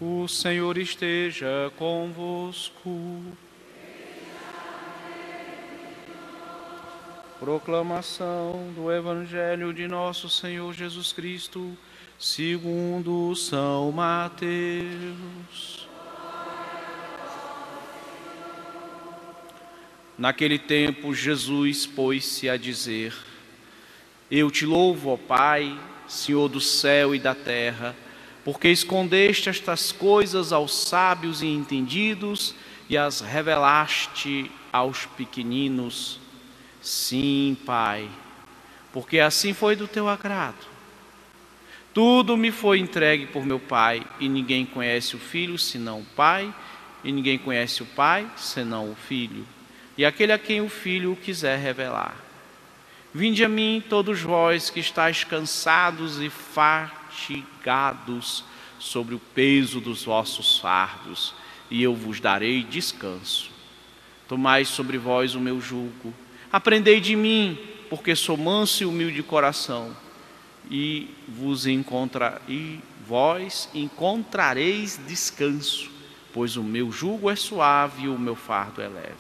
O Senhor esteja convosco. Proclamação do Evangelho de nosso Senhor Jesus Cristo, segundo São Mateus. Naquele tempo, Jesus pôs-se a dizer: Eu te louvo, ó Pai, Senhor do céu e da terra, porque escondeste estas coisas aos sábios e entendidos e as revelaste aos pequeninos. Sim, Pai, porque assim foi do teu agrado. Tudo me foi entregue por meu Pai, e ninguém conhece o Filho senão o Pai, e ninguém conhece o Pai senão o Filho, e aquele a quem o Filho o quiser revelar. Vinde a mim, todos vós que estáis cansados e fatigados sobre o peso dos vossos fardos, e eu vos darei descanso. Tomai sobre vós o meu jugo. Aprendei de mim, porque sou manso e humilde de coração, e vós encontrareis descanso, pois o meu jugo é suave e o meu fardo é leve.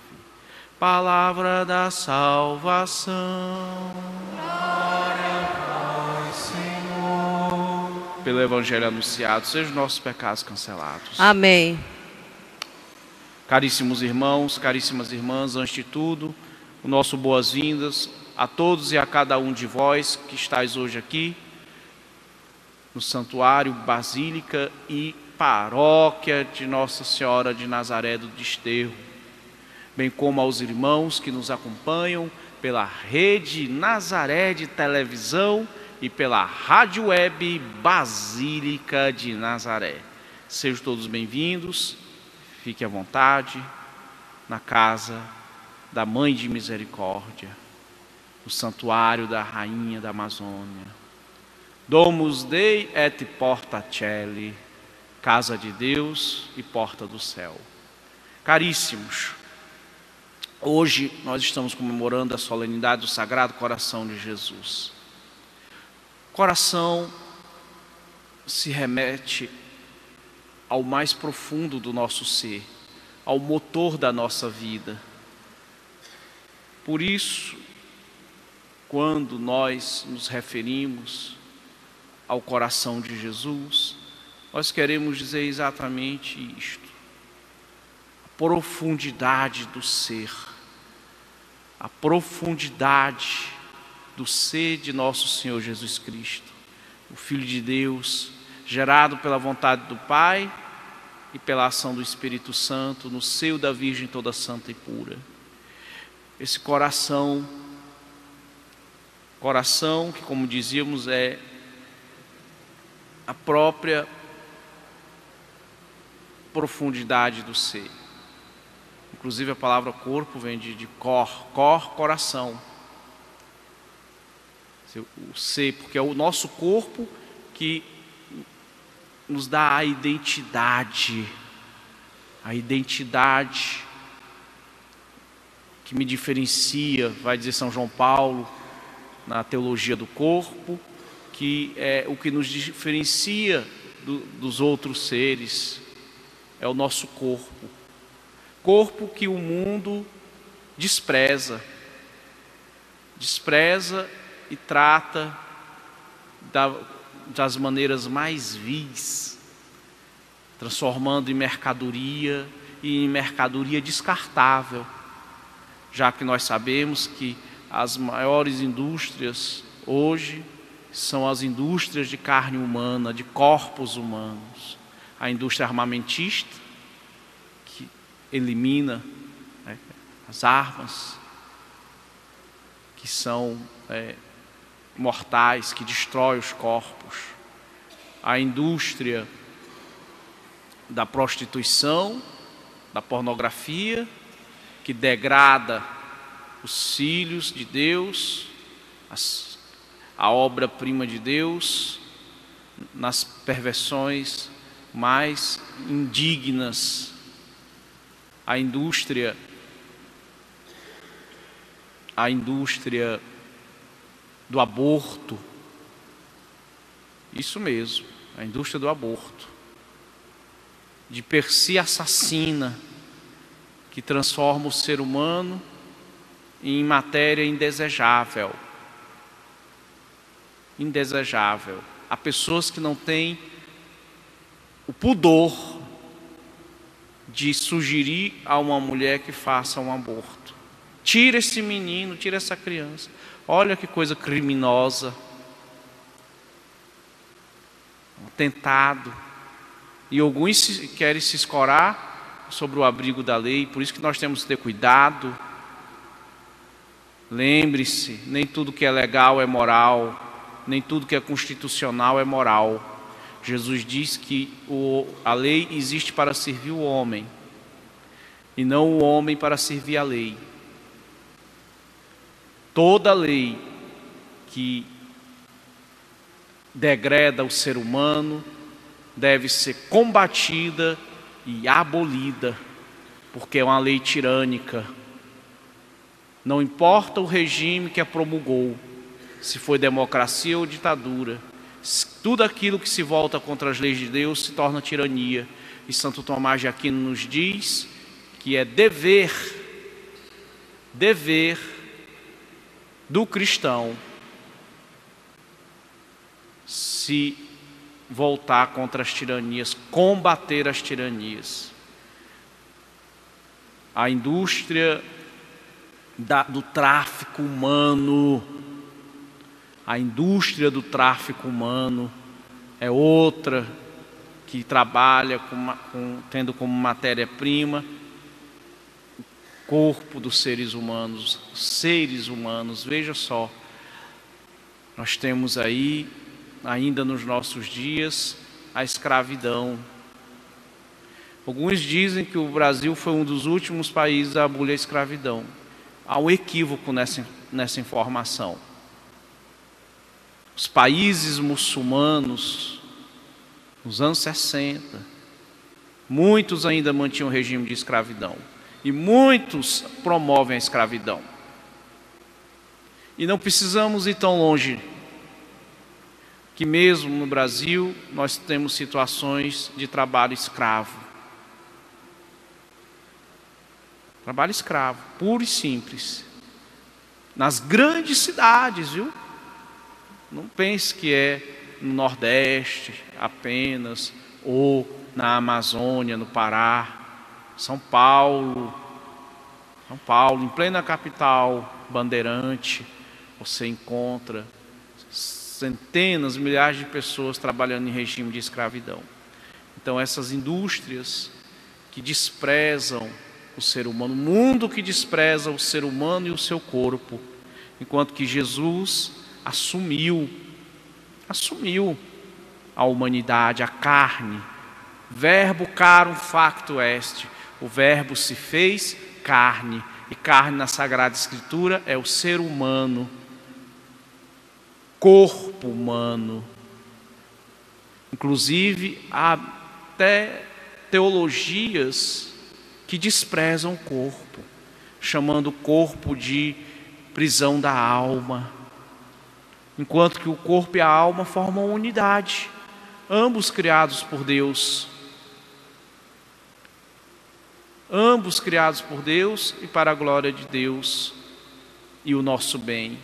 Palavra da salvação. Glória a vós, Senhor. Pelo Evangelho anunciado, sejam nossos pecados cancelados. Amém. Caríssimos irmãos, caríssimas irmãs, antes de tudo, o nosso boas-vindas a todos e a cada um de vós que estáis hoje aqui no Santuário, Basílica e Paróquia de Nossa Senhora de Nazaré do Desterro, bem como aos irmãos que nos acompanham pela Rede Nazaré de televisão e pela Rádio Web Basílica de Nazaré. Sejam todos bem-vindos, fiquem à vontade na casa da Mãe de Misericórdia, o Santuário da Rainha da Amazônia. Domus Dei et Porta Coeli, Casa de Deus e Porta do Céu. Caríssimos, hoje nós estamos comemorando a solenidade do Sagrado Coração de Jesus. Coração se remete ao mais profundo do nosso ser, ao motor da nossa vida. Por isso, quando nós nos referimos ao coração de Jesus, nós queremos dizer exatamente isto: a profundidade do ser, a profundidade do ser de nosso Senhor Jesus Cristo, o Filho de Deus, gerado pela vontade do Pai e pela ação do Espírito Santo, no seio da Virgem toda santa e pura. Esse coração que, como dizíamos, é a própria profundidade do ser. Inclusive a palavra corpo vem de coração. O ser, porque é o nosso corpo que nos dá a identidade que me diferencia, vai dizer São João Paulo, na teologia do corpo, que é o que nos diferencia dos outros seres, é o nosso corpo. Corpo que o mundo despreza e trata das maneiras mais vis, transformando em mercadoria e em mercadoria descartável, já que nós sabemos que as maiores indústrias hoje são as indústrias de carne humana, de corpos humanos. A indústria armamentista, que elimina as armas, que são mortais, que destrói os corpos. A indústria da prostituição, da pornografia, que degrada os filhos de Deus, a obra-prima de Deus, nas perversões mais indignas. A indústria do aborto. Isso mesmo, a indústria do aborto. de per si assassina, que transforma o ser humano em matéria indesejável. Indesejável. Há pessoas que não têm o pudor de sugerir a uma mulher que faça um aborto. Tira esse menino, tira essa criança. Olha que coisa criminosa. Um atentado. E alguns querem se escorar sobre o abrigo da lei, por isso que nós temos que ter cuidado. Lembre-se, nem tudo que é legal é moral, nem tudo que é constitucional é moral. Jesus diz que a lei existe para servir o homem, e não o homem para servir a lei. Toda lei que degreda o ser humano deve ser combatida e abolida, porque é uma lei tirânica. Não importa o regime que a promulgou, se foi democracia ou ditadura, tudo aquilo que se volta contra as leis de Deus se torna tirania. E Santo Tomás de Aquino nos diz que é dever do cristão se voltar contra as tiranias, combater as tiranias. A indústria do tráfico humano, a indústria do tráfico humano é outra que trabalha tendo como matéria-prima o corpo dos seres humanos, veja só. Nós temos aí, ainda nos nossos dias, a escravidão. Alguns dizem que o Brasil foi um dos últimos países a abolir a escravidão. Há um equívoco nessa informação. Os países muçulmanos, nos anos 60, muitos ainda mantinham o regime de escravidão. E muitos promovem a escravidão. E não precisamos ir tão longe, que mesmo no Brasil nós temos situações de trabalho escravo. Trabalho escravo, puro e simples. Nas grandes cidades, viu? Não pense que é no Nordeste apenas, ou na Amazônia, no Pará. São Paulo, em plena capital bandeirante, você encontra centenas, milhares de pessoas trabalhando em regime de escravidão. Então essas indústrias que desprezam o ser humano, o mundo que despreza o ser humano e o seu corpo, enquanto que Jesus assumiu a humanidade, a carne. Verbo carum facto est, o verbo se fez carne, e carne na Sagrada Escritura é o ser humano, corpo humano. Inclusive há até teologias que desprezam o corpo, chamando o corpo de prisão da alma, enquanto que o corpo e a alma formam unidade, ambos criados por Deus. Ambos criados por Deus e para a glória de Deus e o nosso bem.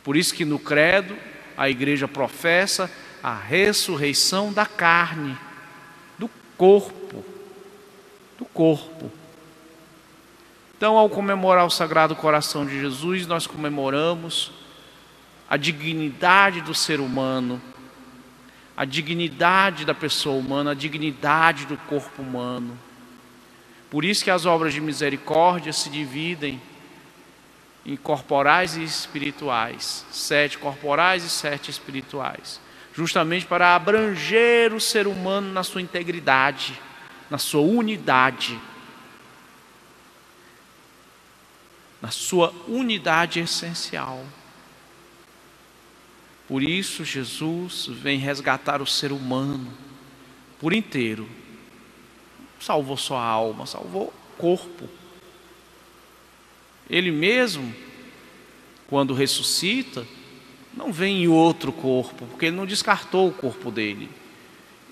Por isso que no credo a igreja professa a ressurreição da carne, do corpo. Então, ao comemorar o Sagrado Coração de Jesus, nós comemoramos a dignidade do ser humano, a dignidade da pessoa humana, a dignidade do corpo humano. Por isso que as obras de misericórdia se dividem em corporais e espirituais, 7 corporais e 7 espirituais, justamente para abranger o ser humano na sua integridade, na sua unidade, essencial. Por isso Jesus vem resgatar o ser humano por inteiro. Salvou sua alma, salvou o corpo. Ele mesmo, quando ressuscita, não vem em outro corpo, porque ele não descartou o corpo dele.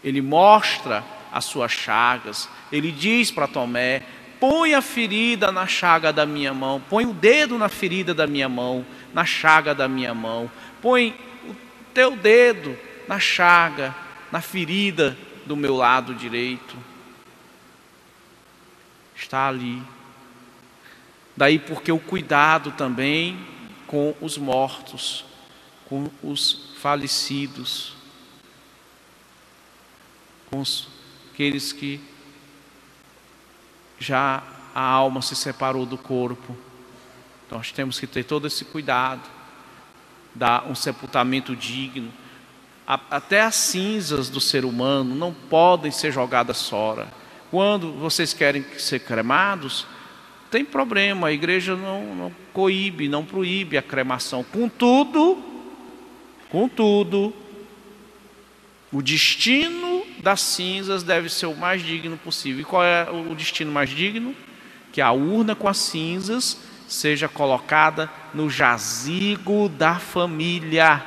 Ele mostra as suas chagas. Ele diz para Tomé: põe a ferida na chaga da minha mão, põe o dedo na ferida da minha mão, na chaga da minha mão, põe o teu dedo na chaga, na ferida do meu lado direito. Está ali. Daí porque o cuidado também com os mortos, com os falecidos, com aqueles que já a alma se separou do corpo. Então nós temos que ter todo esse cuidado, dar um sepultamento digno. Até as cinzas do ser humano não podem ser jogadas fora. Quando vocês querem ser cremados, tem problema, a igreja não coíbe, não proíbe a cremação. Contudo, o destino das cinzas deve ser o mais digno possível. E qual é o destino mais digno? Que a urna com as cinzas seja colocada no jazigo da família.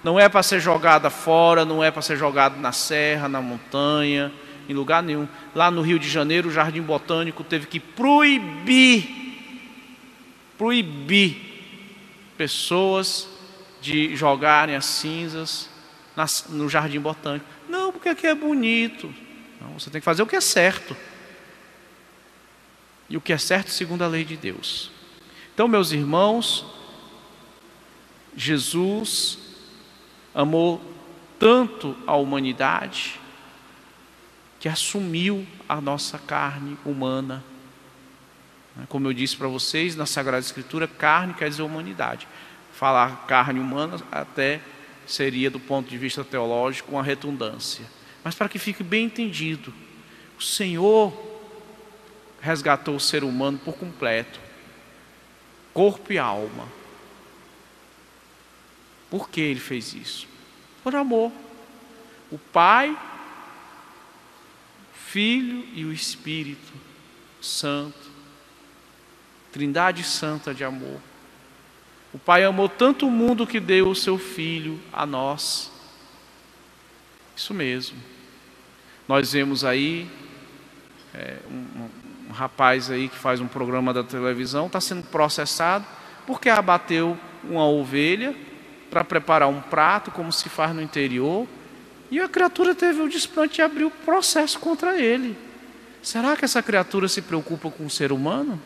Não é para ser jogada fora, não é para ser jogada na serra, na montanha, em lugar nenhum. Lá no Rio de Janeiro, o Jardim Botânico teve que proibir pessoas de jogarem as cinzas no Jardim Botânico. Não, porque aqui é bonito. Não, você tem que fazer o que é certo. E o que é certo segundo a lei de Deus. Então, meus irmãos, Jesus amou tanto a humanidade que assumiu a nossa carne humana. Como eu disse para vocês, na Sagrada Escritura, carne quer dizer humanidade. Falar carne humana até seria, do ponto de vista teológico, uma redundância. Mas para que fique bem entendido, o Senhor resgatou o ser humano por completo, corpo e alma. Por que Ele fez isso? Por amor. O Pai, o Filho e o Espírito Santo, Trindade Santa de amor. O Pai amou tanto o mundo que deu o seu Filho a nós. Isso mesmo. Nós vemos aí um rapaz aí que faz um programa da televisão, está sendo processado porque abateu uma ovelha para preparar um prato, como se faz no interior, e a criatura teve o desplante de abrir o processo contra ele. Será que essa criatura se preocupa com o ser humano?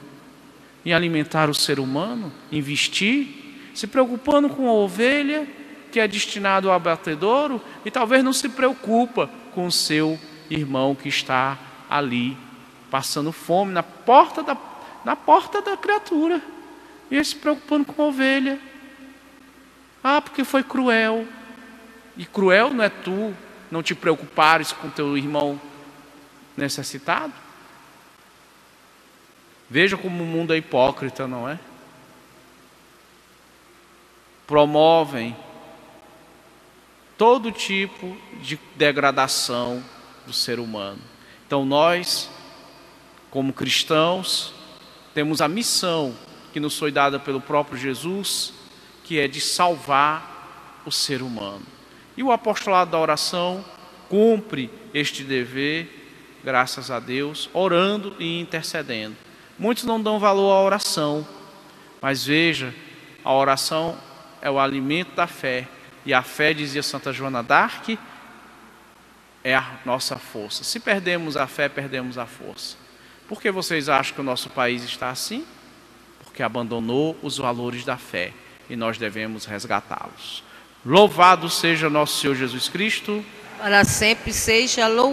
Em alimentar o ser humano? Em vestir? Se preocupando com a ovelha que é destinado ao abatedouro, e talvez não se preocupa com o seu irmão que está ali passando fome na porta da criatura, e ele se preocupando com a ovelha. Porque foi cruel. E cruel não é tu não te preocupares com teu irmão necessitado? Veja como o mundo é hipócrita, não é? Promovem todo tipo de degradação do ser humano. Então nós, como cristãos, temos a missão que nos foi dada pelo próprio Jesus, que é de salvar o ser humano. E o apostolado da oração cumpre este dever, graças a Deus, orando e intercedendo. Muitos não dão valor à oração, mas veja, a oração é o alimento da fé. E a fé, dizia Santa Joana d'Arc, é a nossa força. Se perdemos a fé, perdemos a força. Por que vocês acham que o nosso país está assim? Porque abandonou os valores da fé. E nós devemos resgatá-los. Louvado seja nosso Senhor Jesus Cristo. Para sempre seja louvado.